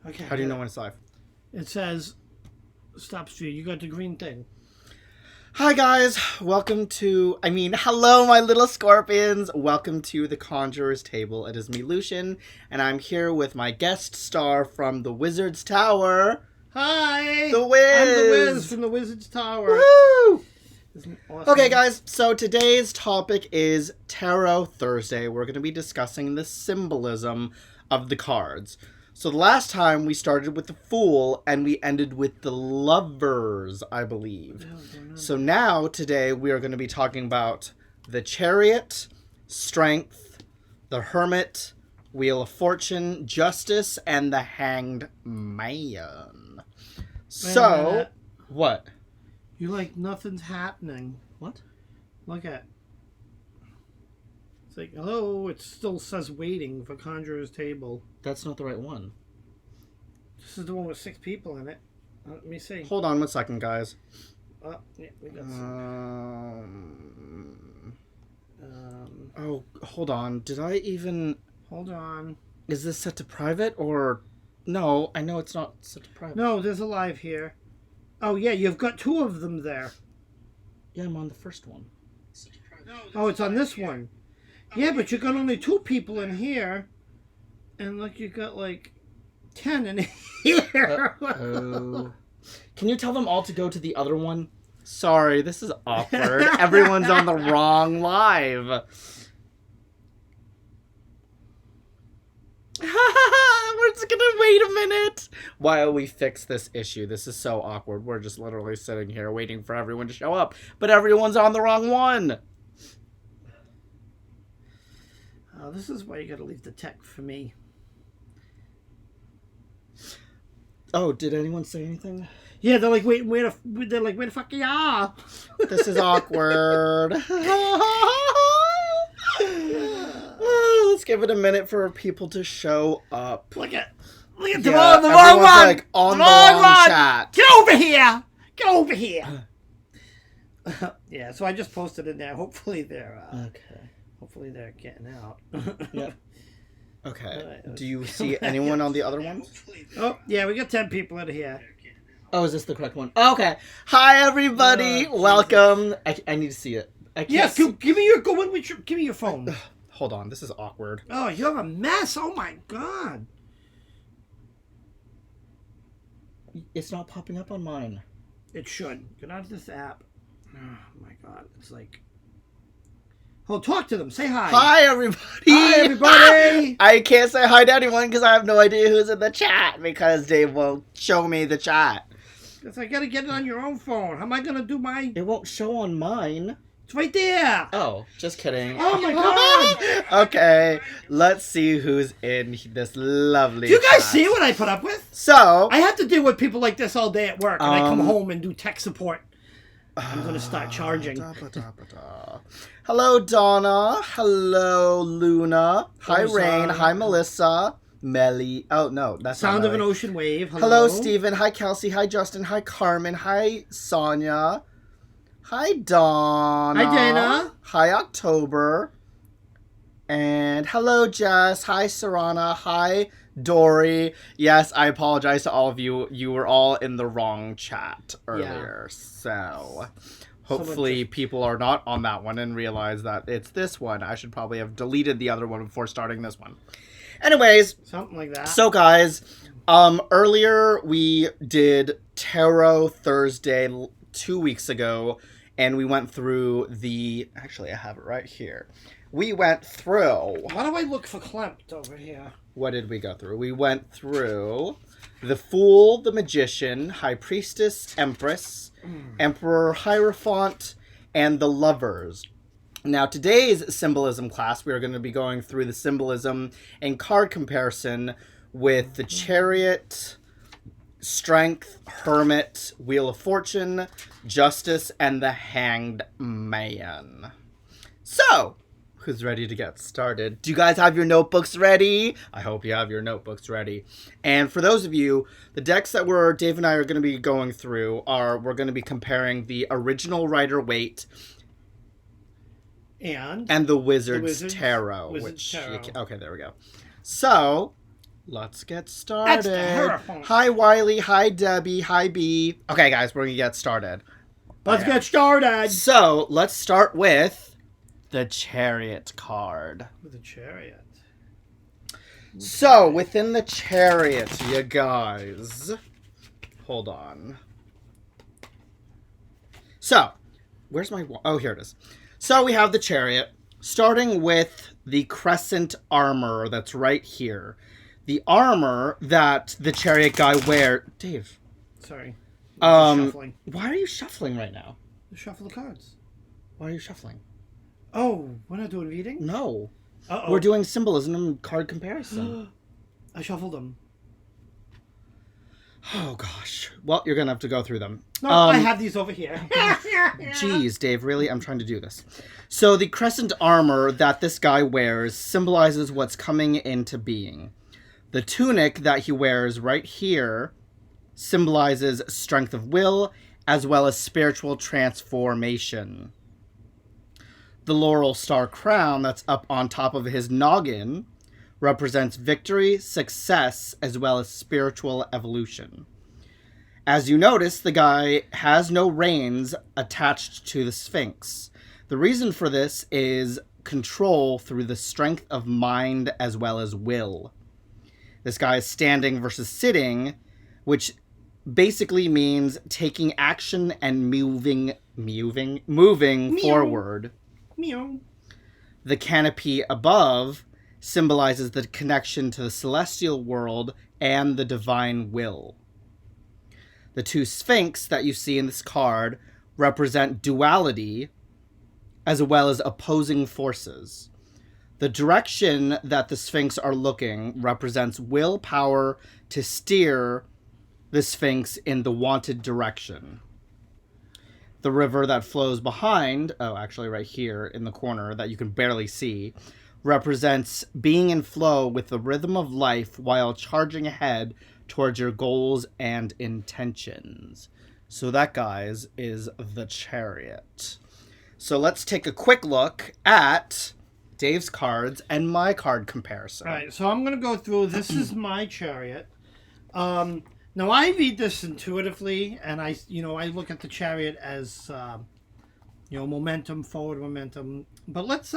Okay. How do you know when it's live? It says stop stream. You got the green thing. Hi guys, hello my little scorpions. Welcome to the Conjurer's Table. It is me, Lucian, and I'm here with my guest star from the WizardsTower. Hi! The Wiz! I'm the Wiz from the WizardsTower. Woo! Awesome. Okay guys, so today's topic is Tarot Thursday. We're going to be discussing the symbolism of the cards. So the last time we started with the Fool and we ended with the Lovers, I believe. So now, today, we are going to be talking about the Chariot, Strength, the Hermit, Wheel of Fortune, Justice, and the Hanged Man. So, what? You like nothing's happening. What? Look at. It's like, hello, it still says waiting for Conjurer's Table. That's not the right one. This is the one with 6 people in it. Let me see. Hold on 1 second, guys. Oh, yeah, we got Oh, hold on. Did I even... Hold on. Is this set to private or... No, I know it's not set to private. No, there's a live here. Oh, yeah, you've got 2 of them there. Yeah, I'm on the first one. Oh, it's on this one. Yeah, but you got only 2 people in here. And look, you got like 10 in here. Oh. Can you tell them all to go to the other one? Sorry, this is awkward. Everyone's on the wrong live. We're just gonna wait a minute while we fix this issue. This is so awkward. We're just literally sitting here waiting for everyone to show up, but everyone's on the wrong one. Oh, this is why you gotta leave the tech for me. Oh, did anyone say anything? Yeah, they're like, wait, where the fuck are y'all? This is awkward. Let's give it a minute for people to show up. Look at the Yeah, the wrong one. like on the wrong chat. Get over here. Get over here. Yeah, so I just posted in there. Hopefully they're getting out. Yep. Okay. Right, do you see anyone on the other ones? Oh, yeah, we got 10 people in here. Oh, is this the correct one? Okay. Hi, everybody. Welcome. I need to see it. I can't Yes, give me your phone. Hold on. This is awkward. Oh, you have a mess. Oh, my God. It's not popping up on mine. It should. Get out of this app. Oh, my God. It's like... Oh, talk to them. Say hi. Hi, everybody. Hi, everybody. I can't say hi to anyone because I have no idea who's in the chat because they won't show me the chat. Because I got to get it on your own phone. How am I going to do my... It won't show on mine. It's right there. Oh, just kidding. Oh, my God. Okay, let's see who's in this lovely Do you guys chat. see what I put up with? So... I have to deal with people like this all day at work, and I come home and do tech support. I'm going to start charging. Hello, Donna. Hello, Luna. Hi, Rain. Hi, Melissa. Melly. Oh, no. That's Sound not of an Melly. ocean wave. Hello, Steven. Hi, Kelsey. Hi, Justin. Hi, Carmen. Hi, Sonia. Hi, Donna. Hi, Dana. Hi, October. And hello, Jess. Hi, Sarana. Hi, Dory. Yes, I apologize to all of you. You were all in the wrong chat earlier. Yeah. So hopefully people are not on that one and realize that it's this one. I should probably have deleted the other one before starting this one. Anyways. Something like that. So guys, earlier we did Tarot Thursday 2 weeks ago, and we went through the... Actually, I have it right here. We went through... Why do I look for Klimt over here? What did we go through? We went through the Fool, the Magician, High Priestess, Empress, Emperor Hierophant, and the Lovers. Now, today's symbolism class, we are going to be going through the symbolism and card comparison with the Chariot, Strength, Hermit, Wheel of Fortune, Justice, and the Hanged Man. So... who's ready to get started? Do you guys have your notebooks ready? I hope you have your notebooks ready. And for those of you, the decks that Dave and I are going to be going through we're going to be comparing the original Rider-Waite and the Wizards Tarot. Tarot. Okay, there we go. So, Let's get started. That's the Hierophant. Hi, Wiley. Hi, Debbie. Hi, B. Okay, guys, we're going to get started. Let's get started. So, let's start with the Chariot card. With the Chariot. So, within the Chariot, you guys... Hold on. So, where's my... Oh, here it is. So, we have the Chariot, starting with the Crescent armor that's right here. The armor that the Chariot guy wears... Dave. Sorry. Shuffling. Why are you shuffling right now? Shuffle the cards. Why are you shuffling? Oh, we're not doing reading? No. Uh-oh. We're doing symbolism and card comparison. I shuffled them. Oh, gosh. Well, you're going to have to go through them. No, I have these over here. Jeez, Dave, really? I'm trying to do this. So the crescent armor that this guy wears symbolizes what's coming into being. The tunic that he wears right here symbolizes strength of will as well as spiritual transformation. The laurel star crown that's up on top of his noggin represents victory, success, as well as spiritual evolution. As you notice, the guy has no reins attached to the Sphinx. The reason for this is control through the strength of mind as well as will. This guy is standing versus sitting, which basically means taking action and moving forward. Meow. The canopy above symbolizes the connection to the celestial world and the divine will. The two Sphinx that you see in this card represent duality as well as opposing forces. The direction that the Sphinx are looking represents willpower to steer the Sphinx in the wanted direction. The river that flows behind, actually right here in the corner that you can barely see, represents being in flow with the rhythm of life while charging ahead towards your goals and intentions. So that, guys, is the Chariot. So let's take a quick look at Dave's cards and my card comparison. All right, so I'm going to go through. This is my Chariot. Now I read this intuitively, and I look at the Chariot as momentum, forward momentum. But let's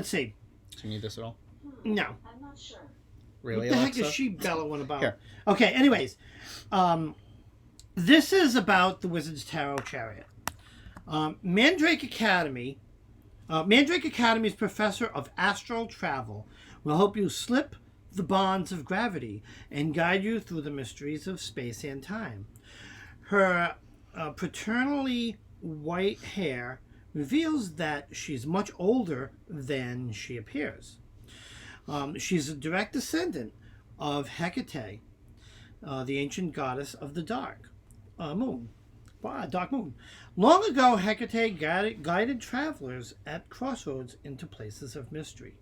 see. Do you need this at all? No. I'm not sure. Really, what the Alexa? heck is she bellowing about? Here. Okay, anyways. This is about the WizardsTower Chariot. Mandrake Academy's professor of astral travel will help you slip the bonds of gravity and guide you through the mysteries of space and time. Her paternally white hair reveals that she's much older than she appears. She's a direct descendant of Hecate, the ancient goddess of the dark moon. Dark moon. Long ago, Hecate guided travelers at crossroads into places of mystery.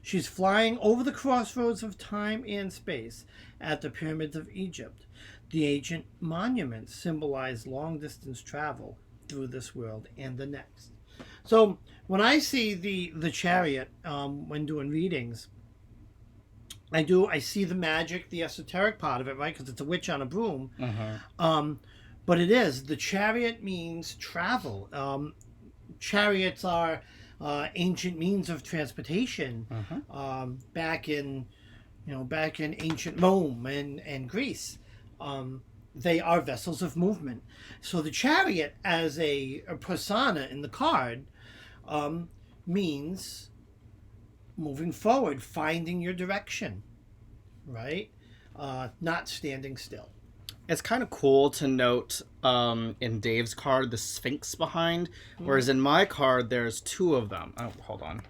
She's flying over the crossroads of time and space at the pyramids of Egypt. The ancient monuments symbolize long-distance travel through this world and the next. So when I see the Chariot when doing readings, I see the magic, the esoteric part of it, right? Because it's a witch on a broom. But it is. The Chariot means travel. Chariots are ancient means of transportation back in ancient Rome and Greece. They are vessels of movement. So the Chariot as a persona in the card means moving forward, finding your direction, right? Not standing still. It's kind of cool to note in Dave's card the Sphinx behind, whereas in my card there's two of them. Oh, hold on.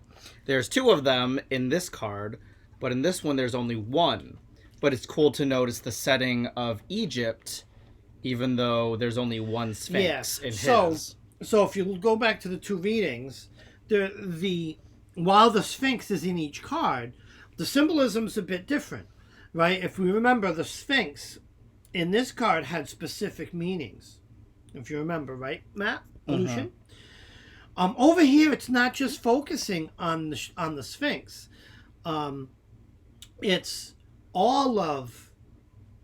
There's two of them in this card, but in this one there's only one. But it's cool to notice the setting of Egypt, even though there's only one Sphinx in his. So if you go back to the two readings, while the Sphinx is in each card, the symbolism's a bit different, right? If we remember, the Sphinx in this card had specific meanings. If you remember, right, Matt? Lucian? Over here, it's not just focusing on the Sphinx. It's all of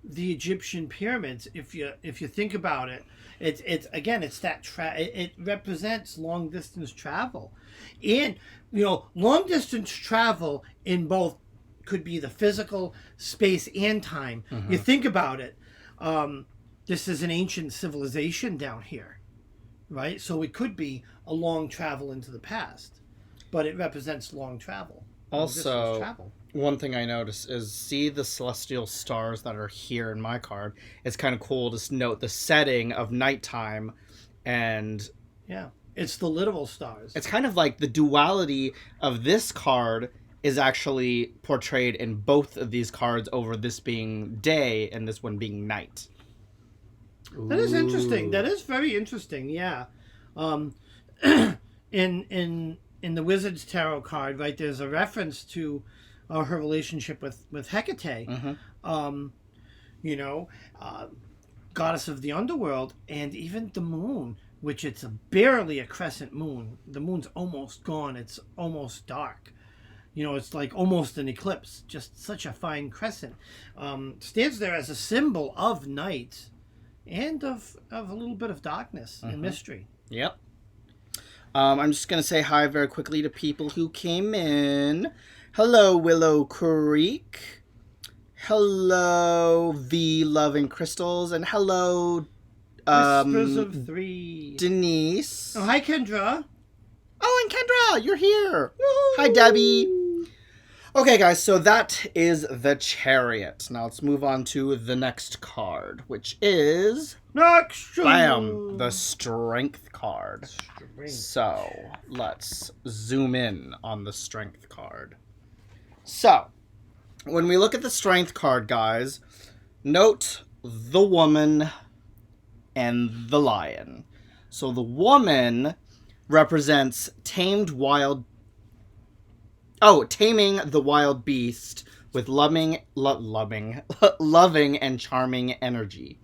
the Egyptian pyramids, if you think about it, it's again, it's that it represents long distance travel, and long distance travel in both could be the physical space and time. You think about it. This is an ancient civilization down here, right? So it could be a long travel into the past, but it represents long travel. Also, travel. One thing I noticed is see the celestial stars that are here in my card. It's kind of cool to note the setting of nighttime, and yeah, it's the literal stars. It's kind of like the duality of this card is actually portrayed in both of these cards, over this being day and this one being night. That is interesting. That is very interesting. Yeah. In the Wizards Tarot card, right, there's a reference to her relationship with Hecate, goddess of the underworld, and even the moon, which it's barely a crescent moon. The moon's almost gone. It's almost dark. It's like almost an eclipse. Just such a fine crescent. Stands there as a symbol of night and of a little bit of darkness and mystery. Yep. I'm just going to say hi very quickly to people who came in. Hello, Willow Creek. Hello, V Loving Crystals. And hello, Whispers of Three. Denise. Oh, hi, Kendra. Oh, and Kendra, you're here. Woo-hoo. Hi, Debbie. Okay, guys, so that is the Chariot. Now let's move on to the next card, which is... Bam! The Strength card. So, let's zoom in on the Strength card. So, when we look at the Strength card, guys, note the woman and the lion. So, the woman represents taming the wild beast with loving and charming energy.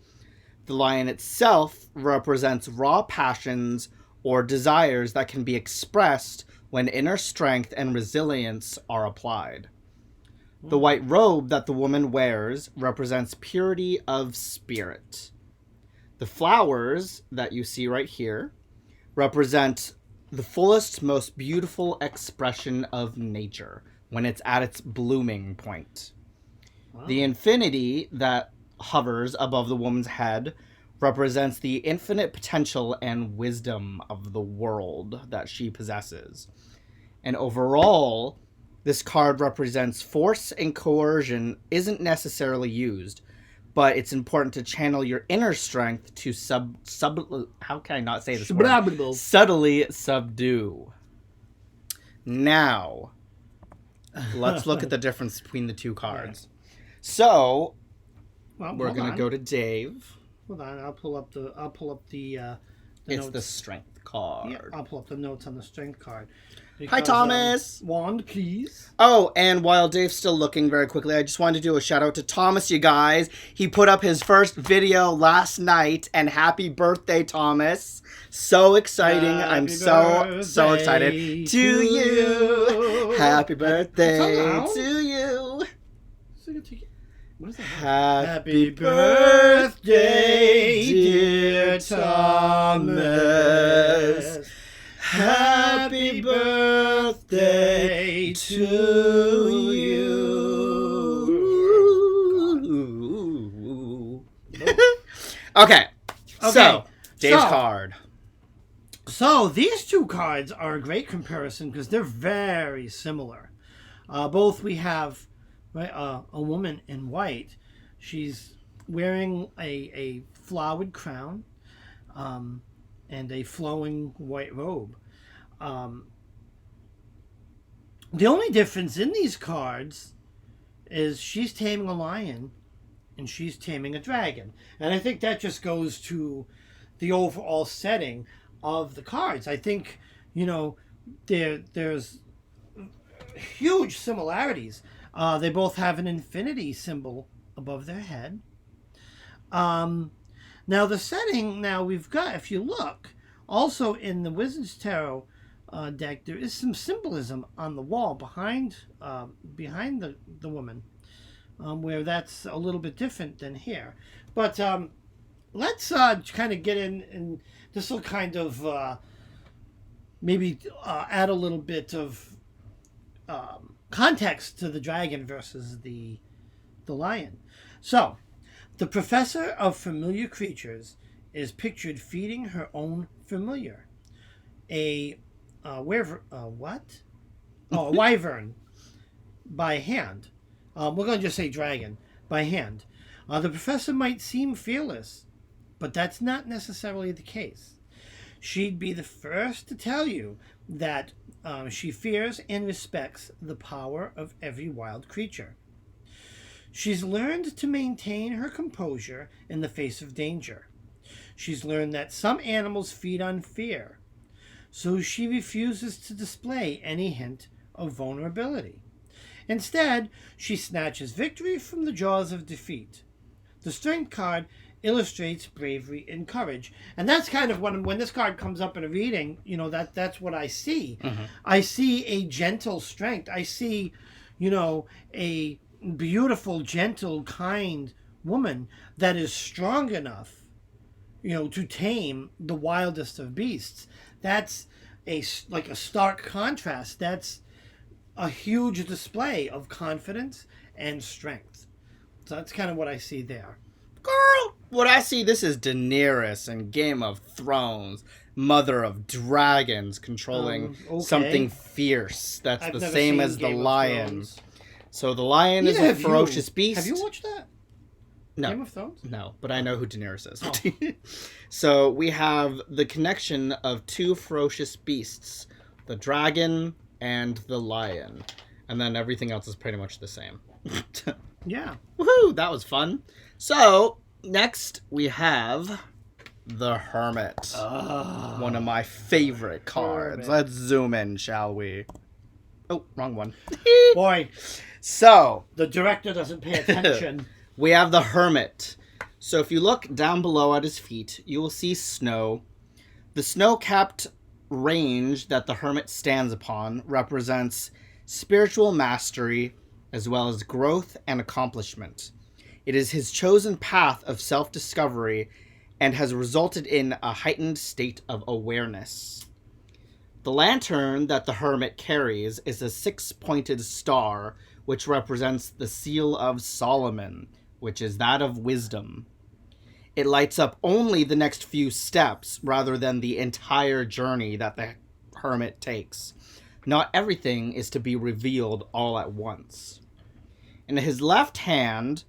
The lion itself represents raw passions or desires that can be expressed when inner strength and resilience are applied. The white robe that the woman wears represents purity of spirit. The flowers that you see right here represent the fullest, most beautiful expression of nature when it's at its blooming point. Wow. The infinity that hovers above the woman's head represents the infinite potential and wisdom of the world that she possesses. And overall, this card represents force and coercion isn't necessarily used, but it's important to channel your inner strength to how can I not say this word? Subtly subdue. Now, let's look at the difference between the two cards. So, we're going to go to Dave. Hold on, I'll pull up the it's notes. The Strength card. Yeah, I'll pull up the notes on the Strength card. Because, hi, Thomas. Wand, please. Oh, and while Dave's still looking very quickly, I just wanted to do a shout out to Thomas, you guys. He put up his first video last night, and happy birthday, Thomas. So exciting. I'm so excited to you. Happy birthday to you. What is that? Happy birthday, dear Thomas. Happy birthday to you. Okay, so Dave's card. So these two cards are a great comparison because they're very similar. Both we have a woman in white. She's wearing a flowered crown and a flowing white robe. The only difference in these cards is she's taming a lion and she's taming a dragon. And I think that just goes to the overall setting of the cards. I think, there's huge similarities. They both have an infinity symbol above their head. Now the setting, we've got, if you look, also in the Wizards Tarot deck, there is some symbolism on the wall behind the woman. where that's a little bit different than here. But let's kind of get in, and this will kind of maybe add a little bit of context to the dragon versus the lion. So, the professor of familiar creatures is pictured feeding her own familiar, a what? Oh, a wyvern by hand. We're going to just say dragon by hand. The professor might seem fearless, but that's not necessarily the case. She'd be the first to tell you that she fears and respects the power of every wild creature. She's learned to maintain her composure in the face of danger. She's learned that some animals feed on fear, so she refuses to display any hint of vulnerability. Instead, she snatches victory from the jaws of defeat. The Strength card illustrates bravery and courage, and that's kind of when this card comes up in a reading, that's what I see. Mm-hmm. I see a gentle strength. I see, a beautiful, gentle, kind woman that is strong enough, to tame the wildest of beasts. That's like a stark contrast. That's a huge display of confidence and strength. So that's kind of what I see there. Girl, what I see, this is Daenerys in Game of Thrones, mother of dragons, controlling something fierce. That's I've the never same seen as the Game of lion. Thrones. So the lion is a ferocious beast. Have you watched that? No. Game of Thrones? No, but I know who Daenerys is. Oh. So we have the connection of two ferocious beasts, the dragon and the lion. And then everything else is pretty much the same. Yeah. Woohoo! That was fun. So, next we have the Hermit. One of my favorite cards. Hermit. Let's zoom in, shall we? Oh, wrong one. Boy, So, the director doesn't pay attention. we have the Hermit. So if you look down below at his feet, you will see snow. The snow-capped range that the Hermit stands upon represents spiritual mastery as well as growth and accomplishment. It is his chosen path of self-discovery and has resulted in a heightened state of awareness. The lantern that the Hermit carries is a 6-pointed star, which represents the Seal of Solomon, which is that of wisdom. It lights up only the next few steps rather than the entire journey that the Hermit takes. Not everything is to be revealed all at once. In his left hand,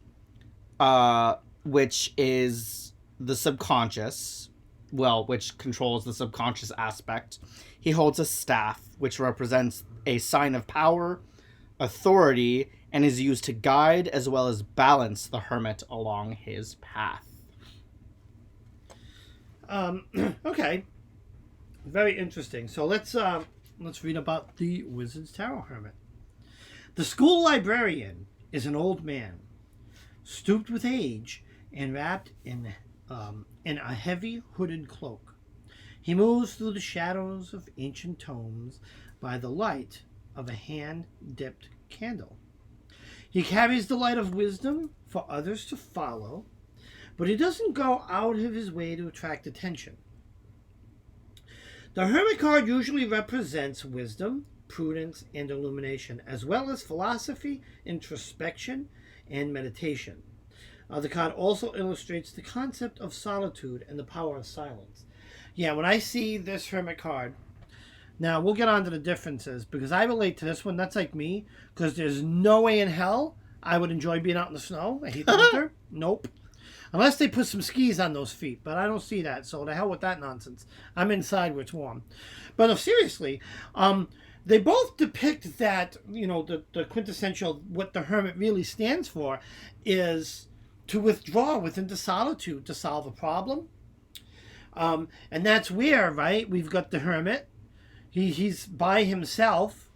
which is the subconscious, which controls the subconscious aspect, he holds a staff, which represents a sign of power, authority, and is used to guide as well as balance the Hermit along his path. Okay. Very interesting. So let's read about the WizardsTower Hermit. The school librarian is an old man, stooped with age and wrapped in a heavy hooded cloak. He moves through the shadows of ancient tomes by the light of a hand-dipped candle. He carries the light of wisdom for others to follow, but he doesn't go out of his way to attract attention. The Hermit card usually represents wisdom, prudence, and illumination, as well as philosophy, introspection, and meditation. The card also illustrates the concept of solitude and the power of silence. Yeah, when I see this Hermit card, now we'll get on to the differences, because I relate to this one. That's like me, because there's no way in hell I would enjoy being out in the snow. I hate the winter. Nope. Unless they put some skis on those feet, but I don't see that, so the hell with that nonsense. I'm inside where it's warm. But no, seriously, they both depict that, the quintessential, what the Hermit really stands for is to withdraw within the solitude to solve a problem. And that's where, right, we've got the Hermit. He's by himself,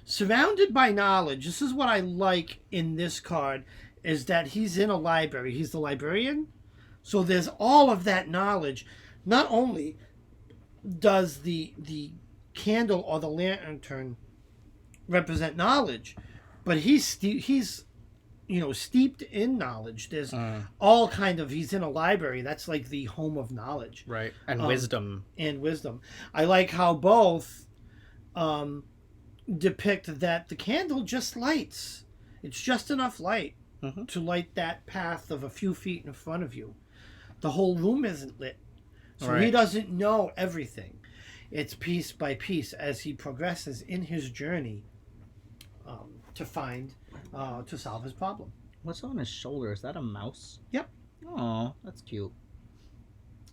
surrounded by knowledge. This is what I like in this card, is that he's in a library. He's the librarian. So there's all of that knowledge. Not only does the candle or the lantern represent knowledge, but he's steeped in knowledge. There's all kind of. He's in a library. That's like the home of knowledge, right? And wisdom. I like how both depict that the candle just lights. It's just enough light to light that path of a few feet in front of you. The whole room isn't lit, so he doesn't know everything. It's piece by piece as he progresses in his journey to solve his problem. What's on his shoulder? Is that a mouse? Yep. Oh, that's cute.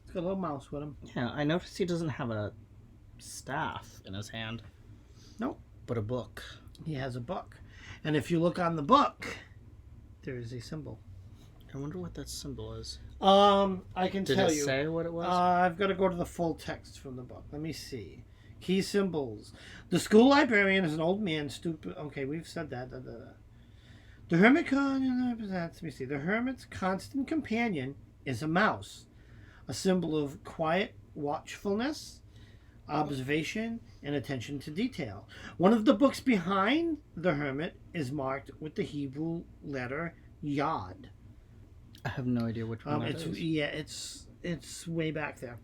He's got a little mouse with him. Yeah, I noticed he doesn't have a staff in his hand. Nope. But a book. He has a book. And if you look on the book, there is a symbol. I wonder what that symbol is. I can tell you. Did it say what it was? I've got to go to the full text from the book. Let me see. Key symbols. The school librarian is an old man, stupid. Okay, we've said that. The hermit let me see. The hermit's constant companion is a mouse, a symbol of quiet watchfulness, observation, and attention to detail. One of the books behind the hermit is marked with the Hebrew letter Yod. I have no idea which one that is. Yeah, it's way back there.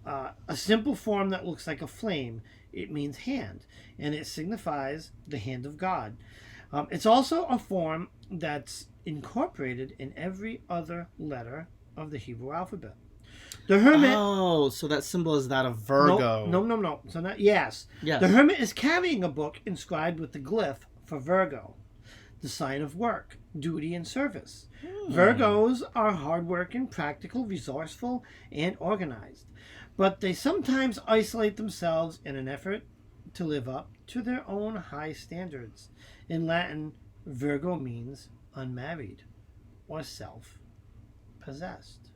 A simple form that looks like a flame. It means hand, and it signifies the hand of God. It's also a form that's incorporated in every other letter of the Hebrew alphabet. The hermit. Oh, so that symbol is that of Virgo. No. So not yes. The hermit is carrying a book inscribed with the glyph for Virgo, the sign of work, duty, and service. Virgos are hardworking, practical, resourceful, and organized, but they sometimes isolate themselves in an effort to live up to their own high standards. In Latin, Virgo means unmarried or self-possessed.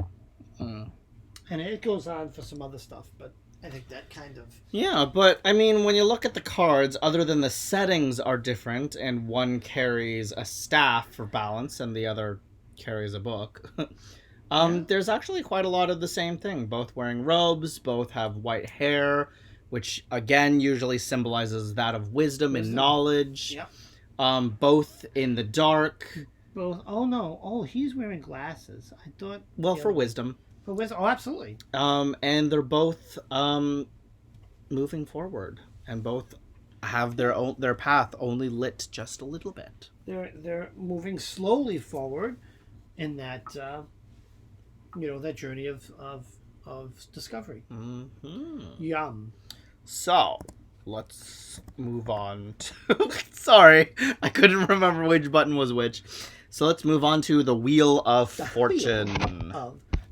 And it goes on for some other stuff, but I think that kind of... Yeah, but, I mean, when you look at the cards, other than the settings are different, and one carries a staff for balance and the other carries a book, there's actually quite a lot of the same thing. Both wearing robes, both have white hair, which, again, usually symbolizes that of wisdom. And knowledge. Yep. Both in the dark. Both. Oh, no. Oh, he's wearing glasses. I thought... Well, for wisdom. For wisdom. Oh, absolutely. And they're both moving forward, and both have their path only lit just a little bit. They're moving slowly forward in that that journey of discovery. Yum. So let's move on to... Sorry, I couldn't remember which button was which. So let's move on to the Wheel of Fortune.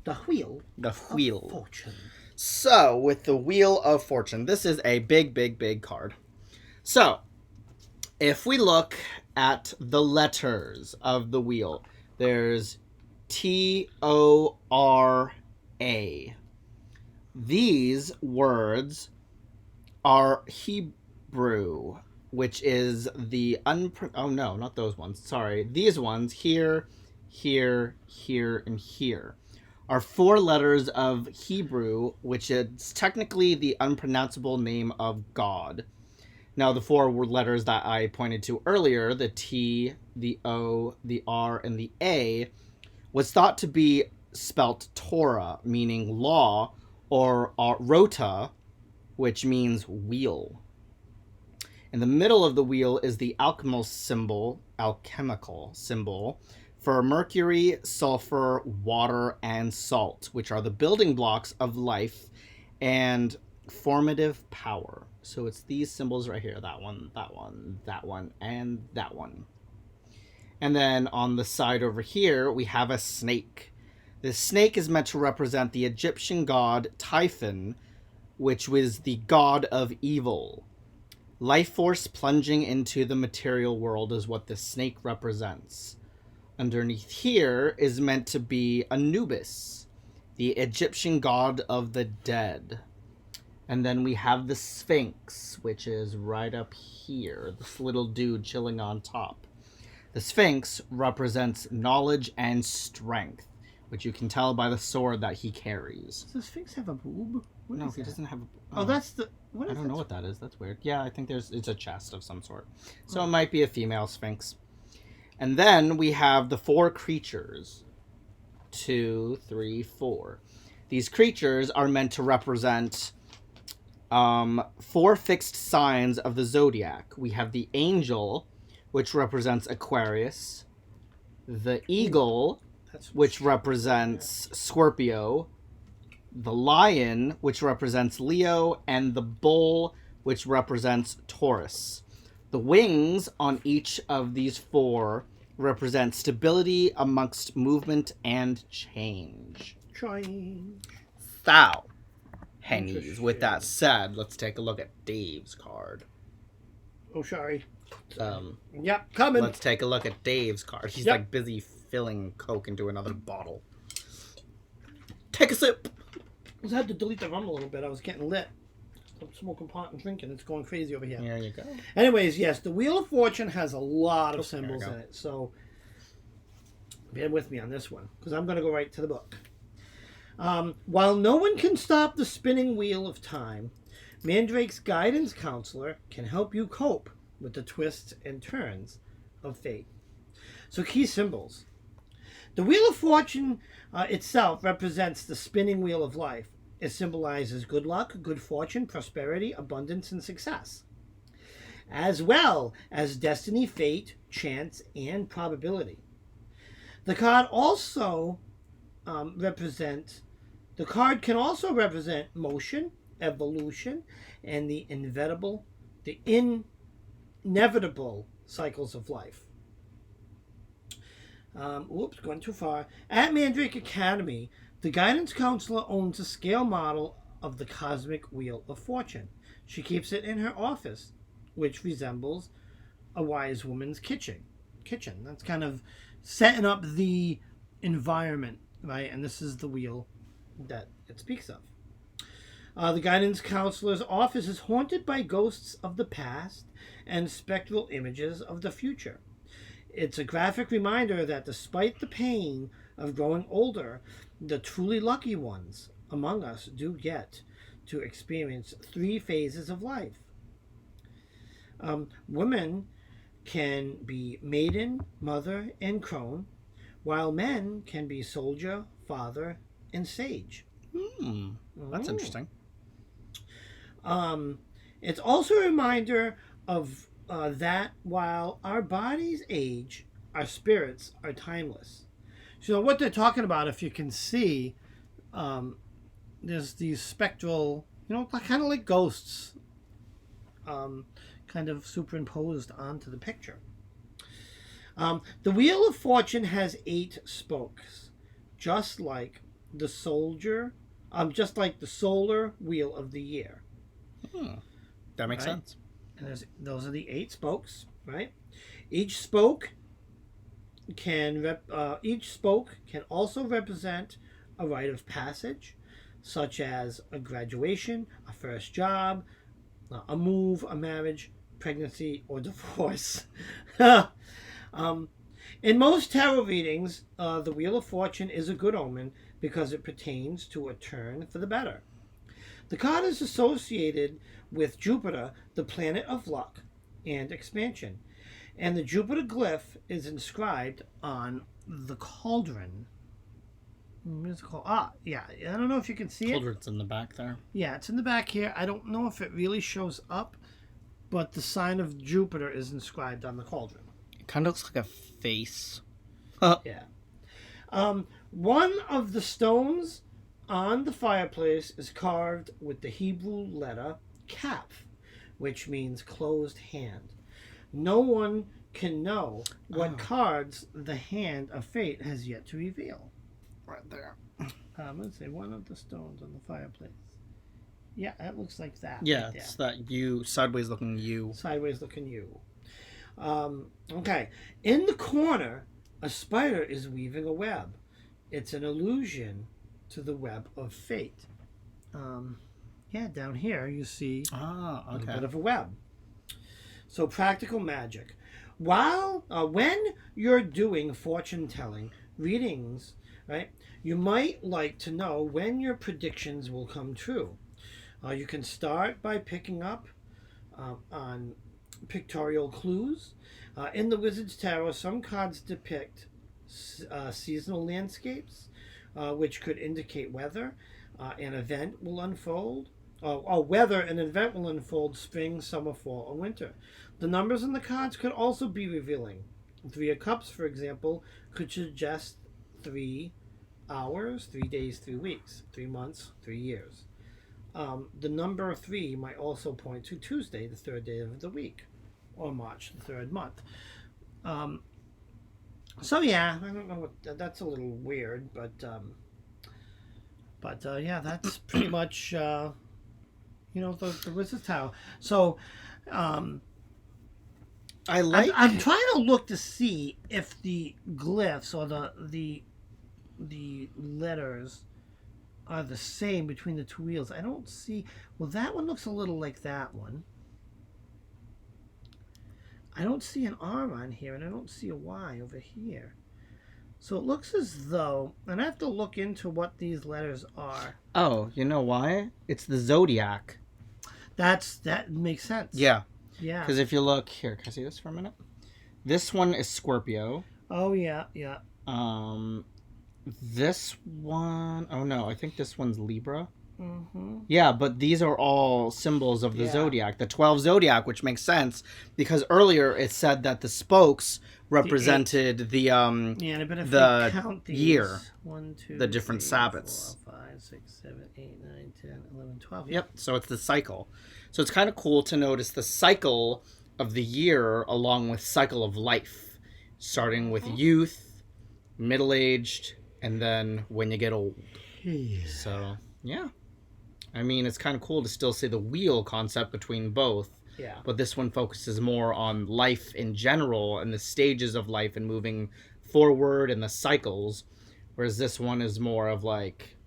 The Wheel of Fortune. So, with the Wheel of Fortune, this is a big card. So, if we look at the letters of the wheel, there's T-O-R-A. These words are Hebrew, which is the oh no, not those ones. Sorry. These ones, here, here, here, and here, are 4 letters of Hebrew, which is technically the unpronounceable name of God. Now, the 4 letters that I pointed to earlier, the T, the O, the R, and the A, was thought to be spelt Torah, meaning law, or rota, which means wheel. In the middle of the wheel is the alchemical symbol, for mercury, sulfur, water, and salt, which are the building blocks of life and formative power. So it's these symbols right here, that one, that one, that one, and that one. And then on the side over here, we have a snake. The snake is meant to represent the Egyptian god Typhon, which was the god of evil. Life force plunging into the material world is what the snake represents. Underneath here is meant to be Anubis, the Egyptian god of the dead. And then we have the Sphinx, which is right up here, this little dude chilling on top. The Sphinx represents knowledge and strength, which you can tell by the sword that he carries. Does the Sphinx have a boob? No, he doesn't have a... Oh, that's the... What I is don't know that? what that is. That's weird. Yeah, I think it's a chest of some sort. So it might be a female sphinx. And then we have the 4 creatures. 2, 3, 4. These creatures are meant to represent 4 fixed signs of the zodiac. We have the angel, which represents Aquarius, the eagle, which represents Scorpio, the lion, which represents Leo, and the bull, which represents Taurus. The wings on each of these 4 represent stability amongst movement and change. Change. So, Hennies, with that said, let's take a look at Dave's card. Oh, sorry. Yep, coming. Let's take a look at Dave's card. He's like busy filling Coke into another bottle. Take a sip. I just had to delete the rum a little bit. I was getting lit. I'm smoking pot and drinking. It's going crazy over here. There you go. Anyways, yes, the Wheel of Fortune has a lot of symbols in it. So bear with me on this one because I'm going to go right to the book. While no one can stop the spinning wheel of time, Mandrake's guidance counselor can help you cope with the twists and turns of fate. So key symbols. The Wheel of Fortune itself represents the spinning wheel of life. It symbolizes good luck, good fortune, prosperity, abundance, and success, as well as destiny, fate, chance, and probability. The card also the card can also represent motion, evolution, and the inevitable cycles of life. Going too far. At Mandrake Academy, the guidance counselor owns a scale model of the cosmic wheel of fortune. She keeps it in her office, which resembles a wise woman's kitchen. That's kind of setting up the environment, right? And this is the wheel that it speaks of. The guidance counselor's office is haunted by ghosts of the past and spectral images of the future. It's a graphic reminder that despite the pain of growing older, the truly lucky ones among us do get to experience 3 phases of life. Women can be maiden, mother, and crone, while men can be soldier, father, and sage. That's interesting. It's also a reminder of that while our bodies age, our spirits are timeless. So what they're talking about, if you can see, there's these spectral, kind of like ghosts, kind of superimposed onto the picture. The Wheel of Fortune has 8 spokes, just like the solar wheel of the year. That makes sense. And those are the 8 spokes, right? Each spoke can also represent a rite of passage, such as a graduation, a first job, a move, a marriage, pregnancy, or divorce. In most tarot readings, the Wheel of Fortune is a good omen because it pertains to a turn for the better. The card is associated with Jupiter, the planet of luck and expansion, and the Jupiter glyph is inscribed on the cauldron. What's it called? Yeah. I don't know if you can see it. Cauldron's in the back there. Yeah, it's in the back here. I don't know if it really shows up, but the sign of Jupiter is inscribed on the cauldron. It kind of looks like a face. Yeah. One of the stones on the fireplace is carved with the Hebrew letter Kaf, which means closed hand. No one can know what cards the hand of fate has yet to reveal. Right there. Let's say one of the stones on the fireplace. Yeah, that looks like that. Yeah, right it's that sideways looking U. Sideways looking U. Okay. In the corner, a spider is weaving a web. It's an allusion to the web of fate. Down here you see a little bit of a web. So practical magic. When you're doing fortune telling readings, right, you might like to know when your predictions will come true. You can start by picking up on pictorial clues. In the Wizard's Tower, some cards depict seasonal landscapes, which could indicate whether an event will unfold. Or whether an event will unfold spring, summer, fall, or winter. The numbers in the cards could also be revealing. 3 of Cups, for example, could suggest 3 hours, 3 days, 3 weeks, 3 months, 3 years. The number 3 might also point to Tuesday, the 3rd day of the week, or March, the 3rd month. So yeah, I don't know what that's a little weird, but yeah, that's pretty much the Wizard's Tower. So I'm trying to look to see if the glyphs or the letters are the same between the 2 wheels. I don't see. Well, that one looks a little like that one. I don't see an R on here, and I don't see a Y over here. So it looks as though, and I have to look into what these letters are. Oh, you know why? It's the zodiac. That makes sense. Yeah. Yeah. Because if you look here, can I see this for a minute? This one is Scorpio. Oh yeah, yeah. This one, oh no, I think this one's Libra. Mm-hmm. Yeah, but these are all symbols of the zodiac, the 12 zodiac, which makes sense because earlier it said that the spokes represented the but if the we count these, year, 1, 2, the different 3, Sabbats. 4, 5, 6, 7, 8, 9, 10, 11, 12. Yep, so it's the cycle. So it's kind of cool to notice the cycle of the year along with cycle of life, starting with youth, middle-aged, and then when you get old. So, yeah. I mean, it's kind of cool to still see the wheel concept between both. Yeah. But this one focuses more on life in general and the stages of life and moving forward and the cycles. Whereas this one is more of like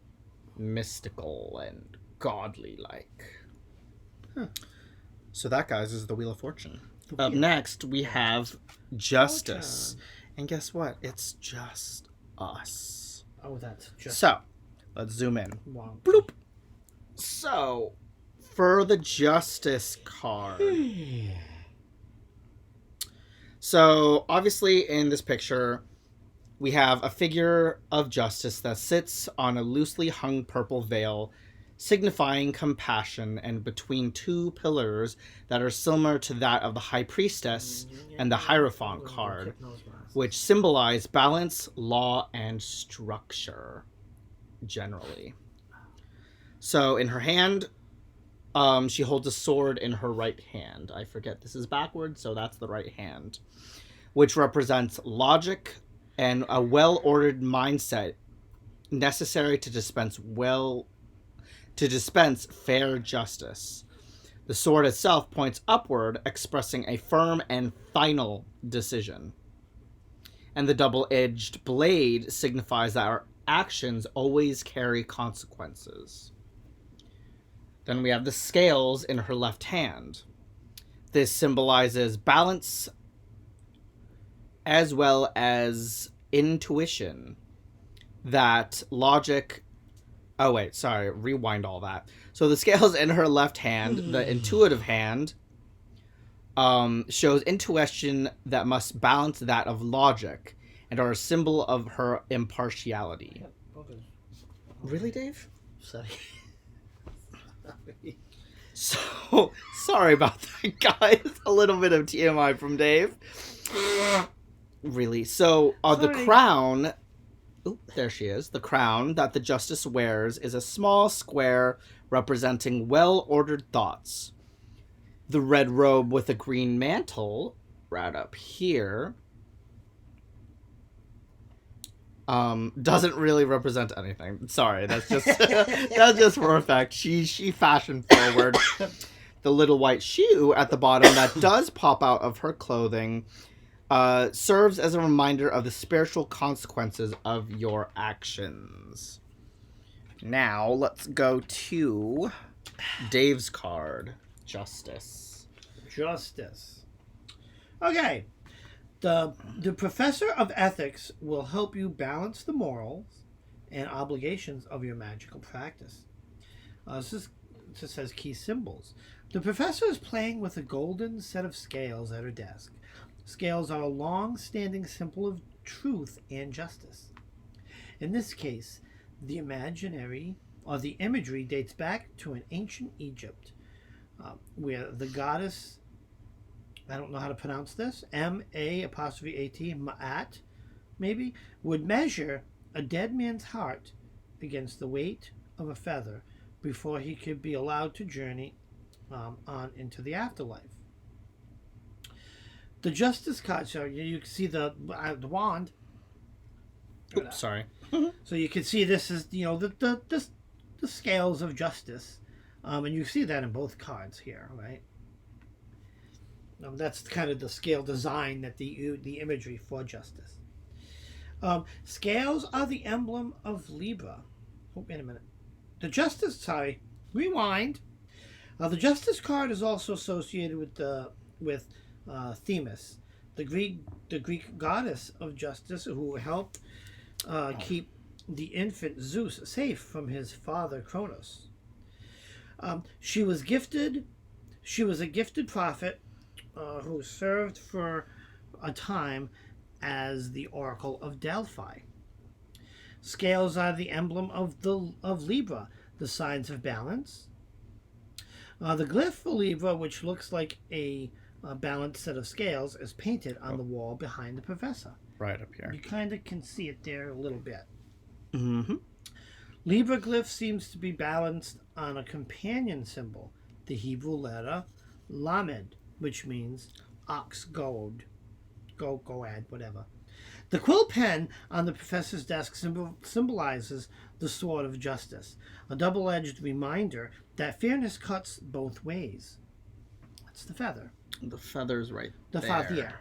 mystical and godly like. Huh. So that, guys, is the Wheel of Fortune. Up next, we have Justice. Fortune. And guess what? It's just us. Oh, that's just... So, let's zoom in. Wow. Bloop. So, for the Justice card. So, obviously, in this picture, we have a figure of justice that sits on a loosely hung purple veil, signifying compassion, and between 2 pillars that are similar to that of the High Priestess and the Hierophant card, which symbolize balance, law, and structure, generally. So in her hand, she holds a sword in her right hand. I forget this is backwards, so that's the right hand, which represents logic and a well-ordered mindset necessary to dispense fair justice. The sword itself points upward, expressing a firm and final decision. And the double-edged blade signifies that our actions always carry consequences. Then we have the scales in her left hand. This symbolizes balance as well as intuition, that logic... Oh, wait, sorry, rewind all that. So the scales in her left hand, the intuitive hand, shows intuition that must balance that of logic and are a symbol of her impartiality. Really, Dave? Sorry. So, sorry about that, guys. A little bit of TMI from Dave. Really. So, the crown... Oop, there she is. The crown that the Justice wears is a small square representing well-ordered thoughts. The red robe with a green mantle, right up here, doesn't really represent anything. Sorry, that's just that's just for effect. She fashion forward. The little white shoe at the bottom that does pop out of her clothing serves as a reminder of the spiritual consequences of your actions. Now, let's go to Dave's card, Justice. Justice. Okay. The professor of ethics will help you balance the morals and obligations of your magical practice. This is it says key symbols. The professor is playing with a golden set of scales at her desk. Scales are a long-standing symbol of truth and justice. In this case, the imagery dates back to an ancient Egypt, where the goddess, I don't know how to pronounce this, M-A-apostrophe-A-T, Ma'at, maybe, would measure a dead man's heart against the weight of a feather before he could be allowed to journey on into the afterlife. The Justice card, so you can see the wand. Oops, sorry. So you can see this is, the scales of justice. And you see that in both cards here, right? That's kind of the scale design that the imagery for justice. Scales are the emblem of Libra. Oh, wait a minute. The Justice, rewind. The Justice card is also associated with Themis, the Greek goddess of justice, who helped keep the infant Zeus safe from his father Kronos. She was a gifted prophet who served for a time as the Oracle of Delphi. Scales are the emblem of Libra, the signs of balance. The glyph for Libra, which looks like a balanced set of scales, is painted on the wall behind the professor. Right up here. You kind of can see it there a little bit. Mm-hmm. Libra glyph seems to be balanced on a companion symbol, the Hebrew letter Lamed, which means ox goad, goad, whatever. The quill pen on the professor's desk symbolizes the sword of justice, a double-edged reminder that fairness cuts both ways. That's the feather. The feather's right The there.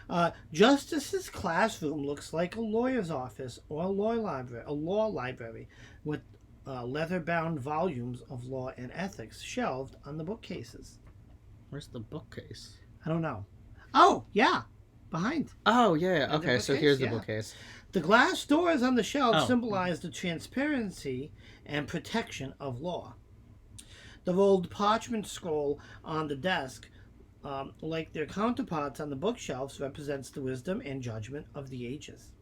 feather. Justice's classroom looks like a lawyer's office or a law library with leather-bound volumes of law and ethics shelved on the bookcases. Where's the bookcase? I don't know. Oh, yeah. Behind. Oh, yeah. the Okay, so bookcase, here's the yeah. bookcase. The glass doors on the shelves Oh. symbolize the transparency and protection of law. The rolled parchment scroll on the desk, like their counterparts on the bookshelves, represents the wisdom and judgment of the ages.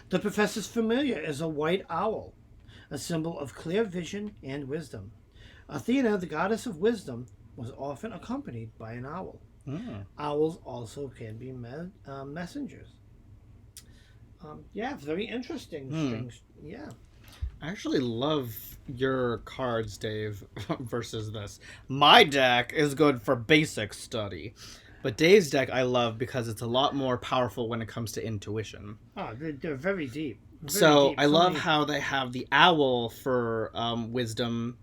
The professor's familiar is a white owl, a symbol of clear vision and wisdom. Athena, the goddess of wisdom, was often accompanied by an owl. Mm. Owls also can be messengers. Yeah, very interesting. Strings. Yeah. I actually love your cards, Dave, versus this. My deck is good for basic study, but Dave's deck I love because it's a lot more powerful when it comes to intuition. Oh, they're very deep. I love how they have the owl for wisdom,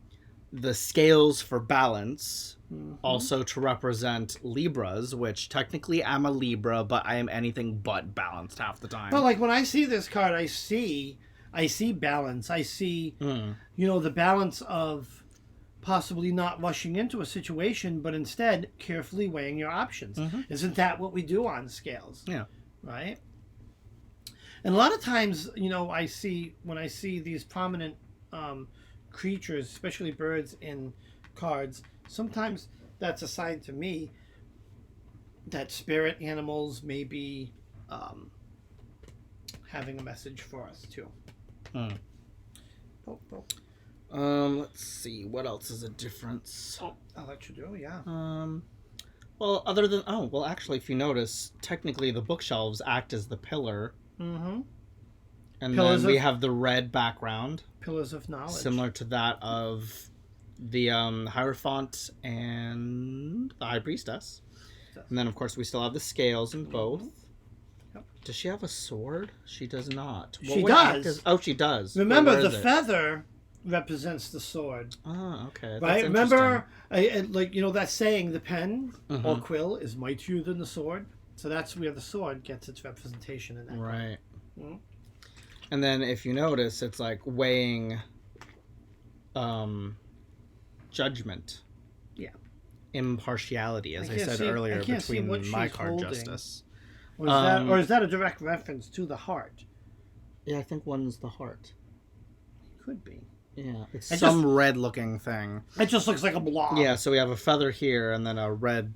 the scales for balance, also to represent Libras, which technically I'm a Libra, but I am anything but balanced half the time. Well, like when I see this card, I see balance. I see, the balance of possibly not rushing into a situation, but instead carefully weighing your options. Isn't that what we do on scales? Yeah. Right? And a lot of times, when I see these prominent creatures, especially birds in cards, sometimes that's a sign to me that spirit animals may be having a message for us too. Let's see. What else is a difference? Oh, I'll let you do, yeah. Well, actually, if you notice, technically the bookshelves act as the pillar. And Pillars then we have the red background. Pillars of knowledge. Similar to that of the Hierophant and the High Priestess. And then, of course, we still have the scales in both. Yep. Does she have a sword? She does not. She does. She does. Remember, Where the is it? feather represents the sword. Oh, okay. Right? That's Remember, that saying, the pen or Mhm. quill is mightier than the sword? So that's where the sword gets its representation in that. Right. Mhm. And then if you notice, it's like weighing judgment. Yeah. Impartiality, as I can't said see- earlier, I can't see between what my she's card holding. justice. Or is that a direct reference to the heart? Yeah, I think one's the heart. Could be. Yeah, it's It some red-looking thing. It just looks like a blob. Yeah, so we have a feather here and then a red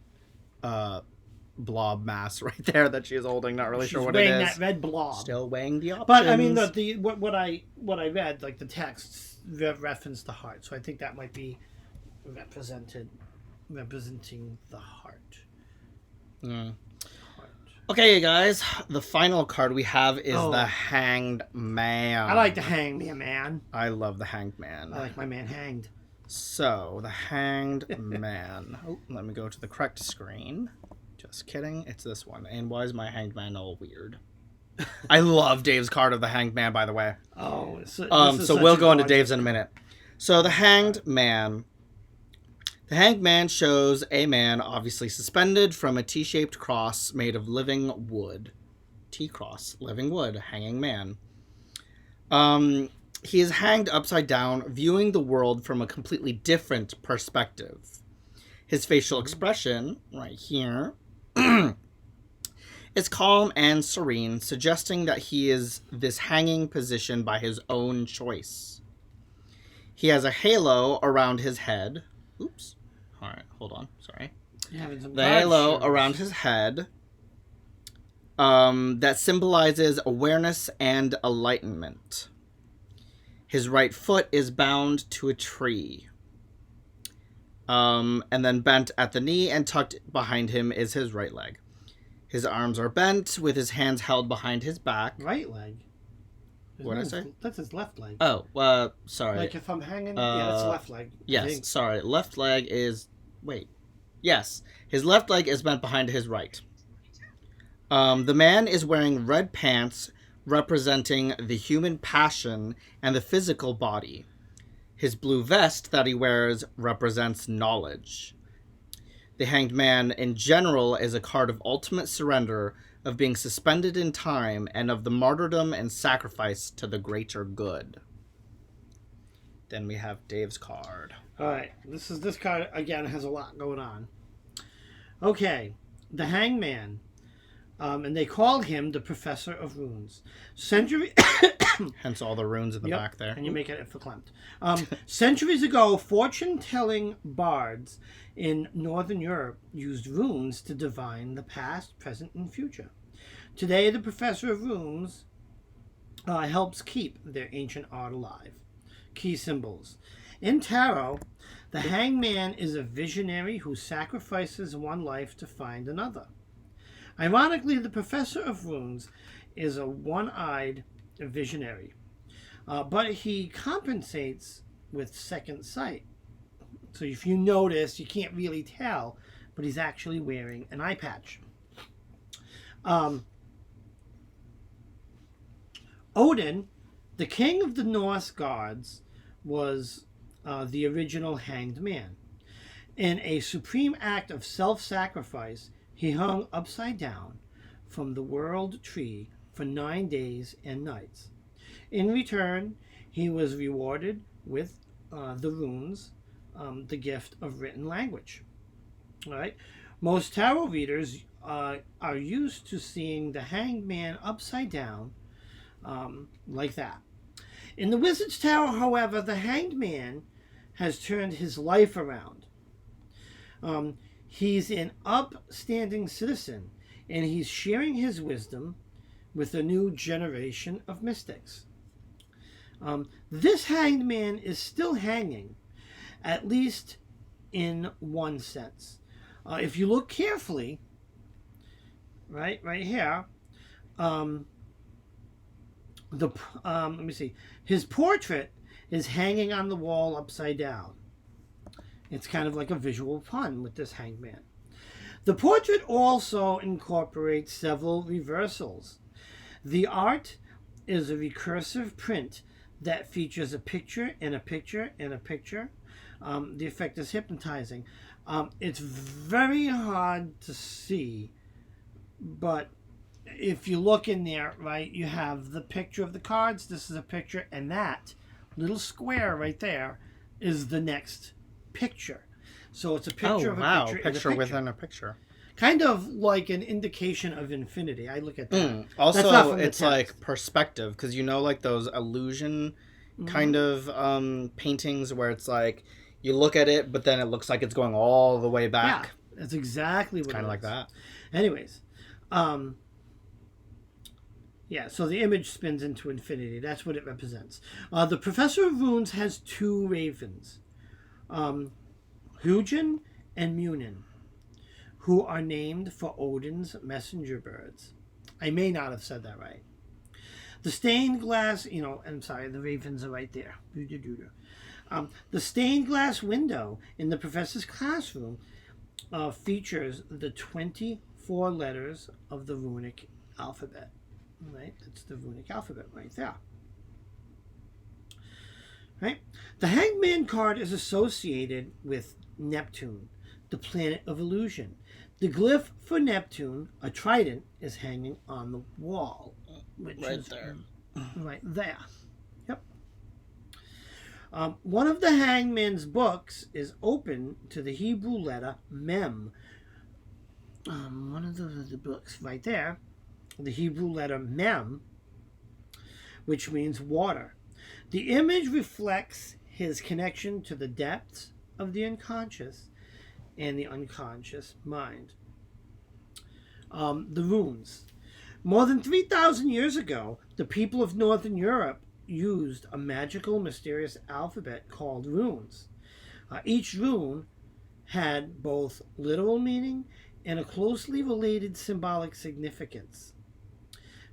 blob mass right there that she's holding. Not really sure what it is. She's weighing that red blob. Still weighing the options. But I mean, what I read, like the text referenced the heart, so I think that might be representing the heart. Mm. Okay, guys, the final card we have is the Hanged Man. I like the Hanged Man. I love the Hanged Man. I like my man hanged. So, the Hanged Man. Oh, let me go to the correct screen. Just kidding. It's this one. And why is my Hanged Man all weird? I love Dave's card of the Hanged Man, by the way. Oh, so we'll go into Dave's in a minute. So, the Hanged Man. The Hanged Man shows a man obviously suspended from a T-shaped cross made of living wood. T-cross, living wood, hanging man. He is hanged upside down, viewing the world from a completely different perspective. His facial expression, right here, is calm and serene, suggesting that he is this hanging position by his own choice. He has a halo around his head. Oops. All right, hold on. Sorry. The halo around his head that symbolizes awareness and enlightenment. His right foot is bound to a tree. And then bent at the knee and tucked behind him is his right leg. His arms are bent with his hands held behind his back. Right leg? What did I say? That's his left leg. Oh, sorry. Like if I'm hanging, that's left leg. Yes, sorry. Left leg is... Wait. Yes. His left leg is bent behind his right. The man is wearing red pants representing the human passion and the physical body. His blue vest that he wears represents knowledge. The Hanged Man in general is a card of ultimate surrender, of being suspended in time, and of the martyrdom and sacrifice to the greater good. Then we have Dave's card. All right, this card again has a lot going on. Okay, the Hanged Man, and they called him the Professor of Runes. Hence all the runes in the back there. And you make it for Klimt. Centuries ago, fortune-telling bards in Northern Europe used runes to divine the past, present, and future. Today, the Professor of Runes helps keep their ancient art alive. Key symbols. In tarot, the Hanged Man is a visionary who sacrifices one life to find another. Ironically, the Professor of Runes is a one-eyed visionary, but he compensates with second sight. So if you notice, you can't really tell, but he's actually wearing an eye patch. Odin, the king of the Norse gods, was the original Hanged Man. In a supreme act of self-sacrifice, he hung upside down from the world tree for 9 days and nights. In return, he was rewarded with the runes, the gift of written language. All right. Most tarot readers are used to seeing the Hanged Man upside down like that. In the Wizard's Tower, however, the Hanged Man has turned his life around. He's an upstanding citizen, and he's sharing his wisdom with a new generation of mystics. This Hanged Man is still hanging, at least in one sense. If you look carefully, right here, let me see. His portrait is hanging on the wall upside down. It's kind of like a visual pun with this Hanged Man. The portrait also incorporates several reversals. The art is a recursive print that features a picture and a picture and a picture. The effect is hypnotizing. It's very hard to see, but if you look in there, right, you have the picture of the cards. This is a picture, and that little square right there is the next picture. So it's a picture of a picture, picture within a picture. Kind of like an indication of infinity. I look at that. Also, it's like perspective, because you know, like those illusion kind of paintings where it's like you look at it, but then it looks like it's going all the way back. Yeah, that's exactly what Kind it of like is. that. Anyways, yeah, so the image spins into infinity. That's what it represents. The Professor of Runes has two ravens, Hugin and Munin, who are named for Odin's messenger birds. I may not have said that right. The stained glass, I'm sorry, the ravens are right there. The stained glass window in the professor's classroom features the 24 letters of the runic alphabet. Right? That's the runic alphabet right there. Right? The Hangman card is associated with Neptune, the planet of illusion. The glyph for Neptune, a trident, is hanging on the wall, which is there. Right there. Yep. One of the Hangman's books is open to the Hebrew letter Mem. One of the books right there, the Hebrew letter Mem, which means water. The image reflects his connection to the depths of the unconscious and the unconscious mind. The runes. More than 3,000 years ago, the people of Northern Europe used a magical, mysterious alphabet called runes. Each rune had both literal meaning and a closely related symbolic significance.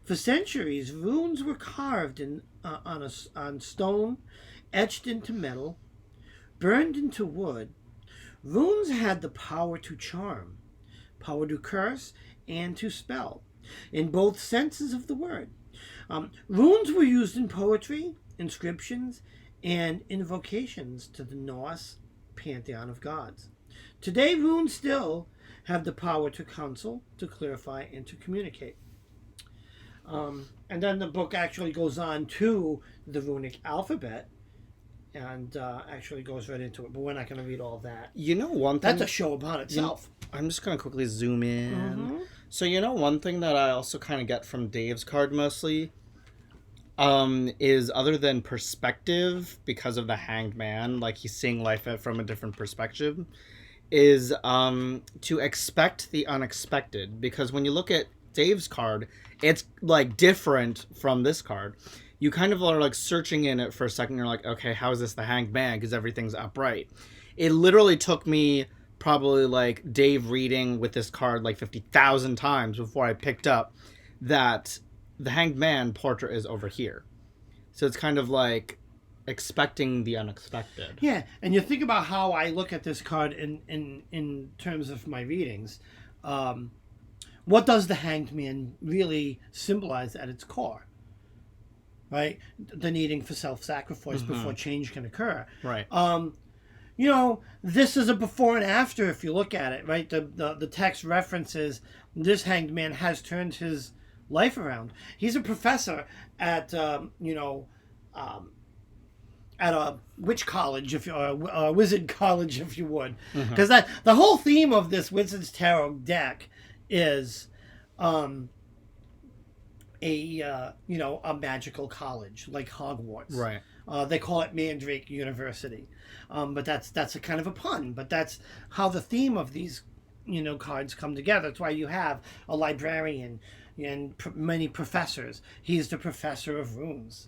For centuries, runes were carved on stone, etched into metal, burned into wood. Runes had the power to charm, power to curse, and to spell, in both senses of the word. Runes were used in poetry, inscriptions, and invocations to the Norse pantheon of gods. Today, runes still have the power to counsel, to clarify, and to communicate. And then the book actually goes on to the runic alphabet and actually goes right into it. But we're not going to read all that. You know one thing? That's a show upon itself. I'm just going to quickly zoom in. Mm-hmm. So one thing that I also kind of get from Dave's card mostly is other than perspective, because of the Hanged Man, like he's seeing life from a different perspective, is to expect the unexpected. Because when you look at Dave's card, it's like different from this card. You kind of are like searching in it for a second. You're like, okay, how is this the Hanged Man? Because everything's upright. It literally took me probably like Dave reading with this card like 50,000 times before I picked up that the Hanged Man portrait is over here. So it's kind of like expecting the unexpected. Yeah, and you think about how I look at this card in terms of my readings. What does the Hanged Man really symbolize at its core? Right? The needing for self-sacrifice before change can occur. Right. This is a before and after if you look at it, right? The text references this Hanged Man has turned his life around. He's a professor at, at a witch college, a wizard college, if you would. Because the whole theme of this Wizards Tarot deck is a magical college like Hogwarts. Right. They call it Mandrake University, but that's a kind of a pun. But that's how the theme of these cards come together. That's why you have a librarian and many professors. He's the professor of runes.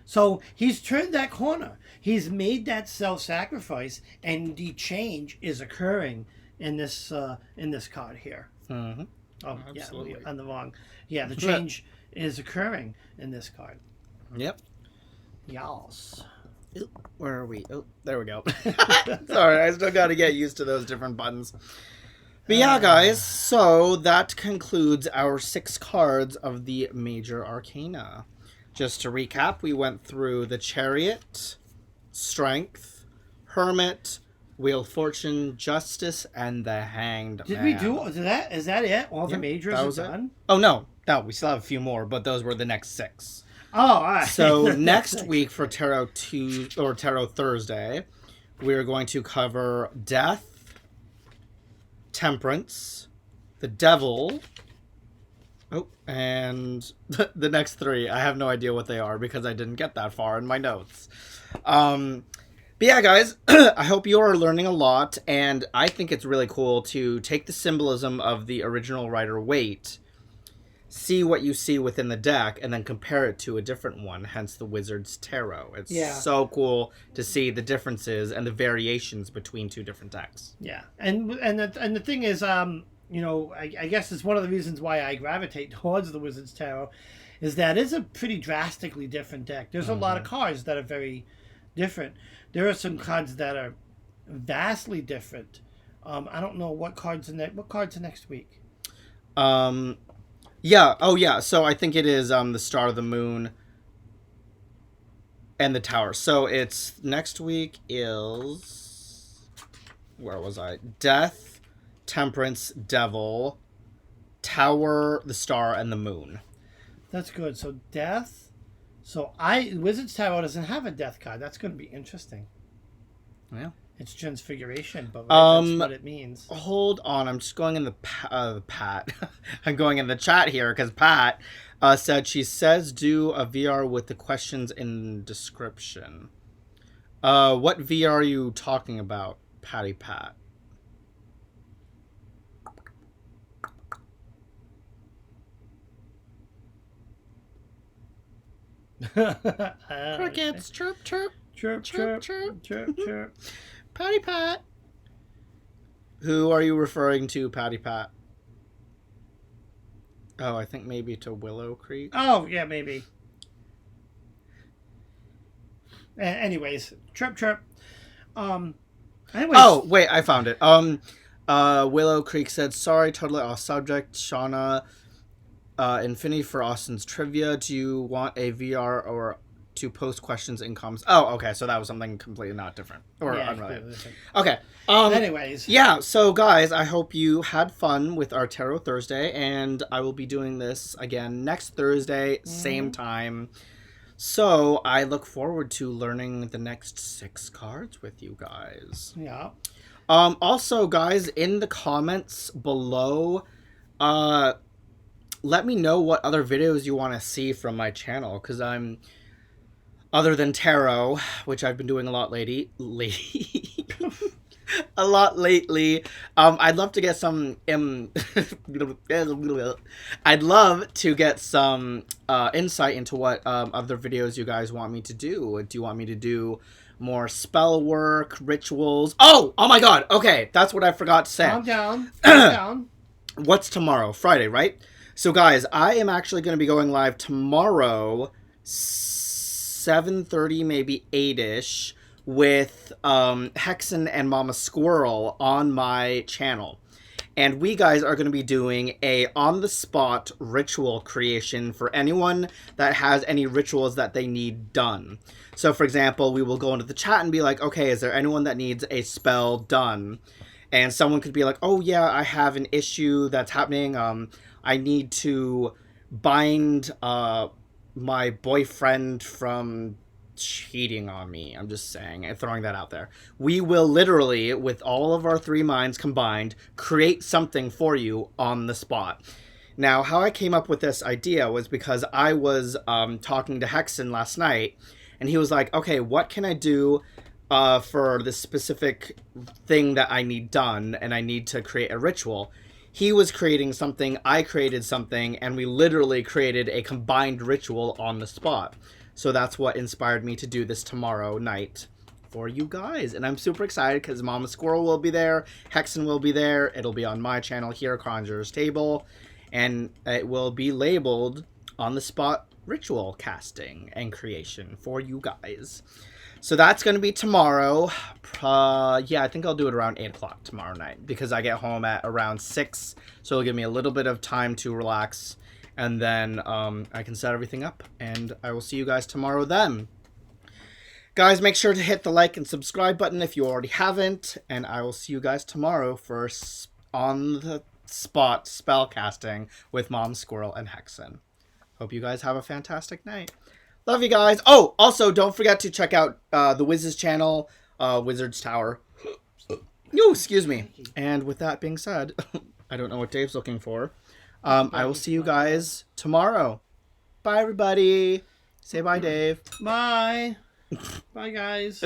So he's turned that corner. He's made that self-sacrifice, and the change is occurring in this card here. Mm-hmm. Oh, absolutely. Yeah, on the wrong. Yeah, the change is occurring in this card. Yep. Yes. Where are we? Oh, there we go. Sorry, I still got to get used to those different buttons. But yeah, guys, so that concludes our 6 cards of the Major Arcana. Just to recap, we went through the Chariot, Strength, Hermit, Wheel of Fortune, Justice, and the Hanged Did Man. we do that? Is that it? All the majors are done? Oh, no, we still have a few more, but those were the next 6. Oh, all right. So next week for Tarot Thursday, we're going to cover Death, Temperance, the Devil, Oh, and the next three, I have no idea what they are because I didn't get that far in my notes. But yeah, guys, I hope you are learning a lot, and I think it's really cool to take the symbolism of the original Rider-Waite, see what you see within the deck, and then compare it to a different one, hence the Wizard's Tarot. It's so cool to see the differences and the variations between two different decks. Yeah, and the thing is, you know, I guess it's one of the reasons why I gravitate towards the Wizard's Tarot, is that it's a pretty drastically different deck. There's a lot of cards that are very different. There are some cards that are vastly different. I don't know what cards are next week. Yeah. Oh, yeah. So I think it is the Star, the Moon, and the Tower. So it's next week is, where was I? Death, Temperance, Devil, Tower, the Star, and the Moon. That's good. So Death. So Wizard's Tower doesn't have a Death card. That's going to be interesting. Yeah. It's Transfiguration, but that's what it means. Hold on, I'm just going in the Pat. I'm going in the chat here because Pat said she says do a VR with the questions in description. What VR are you talking about, Patty Pat? Crickets, chirp, chirp. Chirp, chirp, chirp, chirp, chirp. Patty Pat. Who are you referring to, Patty Pat? Oh, I think maybe to Willow Creek. Oh, yeah, maybe. Anyways, chirp, chirp. Anyways. Oh, wait, I found it. Willow Creek said, sorry, totally off subject. Shauna, Infinity for Austin's trivia. Do you want a VR or to post questions in comments? Oh, okay, so that was something completely not different or unrelated. Okay. Anyways. Yeah, so guys, I hope you had fun with our Tarot Thursday, and I will be doing this again next Thursday, same time. So I look forward to learning the next 6 cards with you guys. Yeah. Also, guys, in the comments below, let me know what other videos you want to see from my channel, because other than tarot, which I've been doing a lot lately, I'd love to get some, I'd love to get some insight into what other videos you guys want me to do. Do you want me to do more spell work, rituals? Oh my god, okay, that's what I forgot to say. Calm down, calm down. What's tomorrow? Friday, right? So guys, I am actually going to be going live tomorrow, 7:30, maybe 8-ish, with Hexen and Mama Squirrel on my channel. And we guys are going to be doing a on-the-spot ritual creation for anyone that has any rituals that they need done. So, for example, we will go into the chat and be like, okay, is there anyone that needs a spell done? And someone could be like, oh yeah, I have an issue that's happening. I need to bind my boyfriend from cheating on me. I'm just saying and throwing that out there. We will literally, with all of our 3 minds combined, create something for you on the spot. Now, how I came up with this idea was because I was talking to Hexen last night, and he was like, okay, what can I do for this specific thing that I need done, and I need to create a ritual? He was creating something, I created something, and we literally created a combined ritual on the spot. So that's what inspired me to do this tomorrow night for you guys. And I'm super excited because Mama Squirrel will be there, Hexen will be there, it'll be on my channel here, Conjurer's Table, and it will be labeled on the spot ritual casting and creation for you guys. So that's going to be tomorrow. Yeah, I think I'll do it around 8 o'clock tomorrow night because I get home at around 6. So it'll give me a little bit of time to relax. And then I can set everything up. And I will see you guys tomorrow then. Guys, make sure to hit the like and subscribe button if you already haven't. And I will see you guys tomorrow for on the spot spell casting with Mom Squirrel and Hexen. Hope you guys have a fantastic night. Love you guys. Oh, also, don't forget to check out the Wiz's channel, Wizards Tower. Oh, excuse me. And with that being said, I don't know what Dave's looking for. I will see you guys tomorrow. Bye, everybody. Say bye, Dave. Bye. Bye, guys.